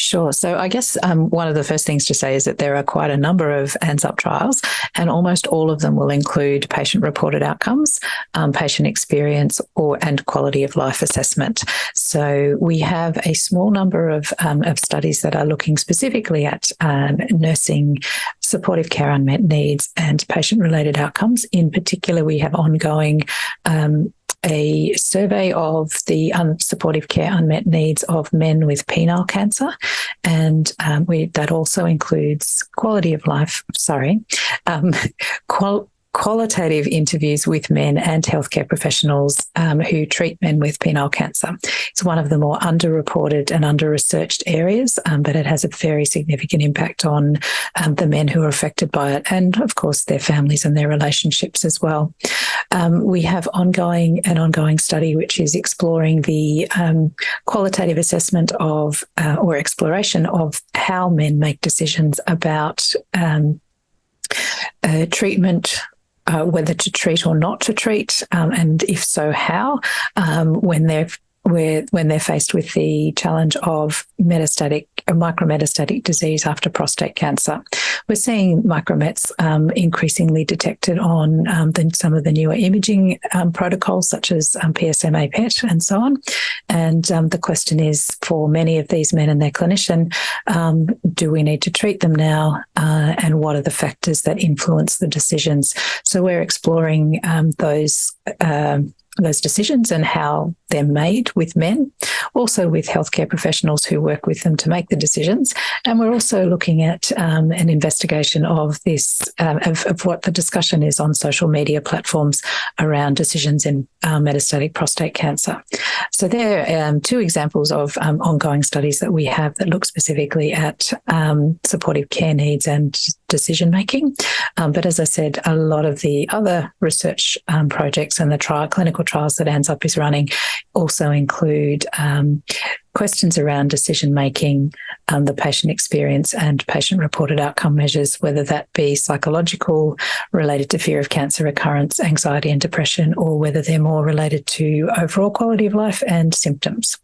Sure. So I guess one of the first things to say is that there are quite a number of ANZUP trials, and almost all of them will include patient-reported outcomes, patient experience, and quality of life assessment. So we have a small number of studies that are looking specifically at nursing, supportive care unmet needs, and patient-related outcomes. In particular, we have ongoing a survey of the supportive care unmet needs of men with penile cancer, and that also includes qualitative interviews with men and healthcare professionals who treat men with penile cancer. It's one of the more underreported and under-researched areas, but it has a very significant impact on the men who are affected by it, and of course their families and their relationships as well. We have an ongoing study which is exploring the qualitative assessment of or exploration of how men make decisions about treatment, whether to treat or not to treat, and if so, how, when they're faced with the challenge of micrometastatic disease after prostate cancer. We're seeing micromets increasingly detected on some of the newer imaging protocols, such as PSMA PET and so on. And the question is, for many of these men and their clinician, do we need to treat them now? And what are the factors that influence the decisions? So we're exploring those decisions and how they're made with men, also with healthcare professionals who work with them to make the decisions. And we're also looking at an investigation of this, of what the discussion is on social media platforms around decisions in metastatic prostate cancer. So there are two examples of ongoing studies that we have that look specifically at supportive care needs and decision making. But as I said, a lot of the other research projects and the clinical trials that ANZUP is running also include questions around decision making, the patient experience, and patient reported outcome measures, whether that be psychological, related to fear of cancer recurrence, anxiety and depression, or whether they're more related to overall quality of life and symptoms.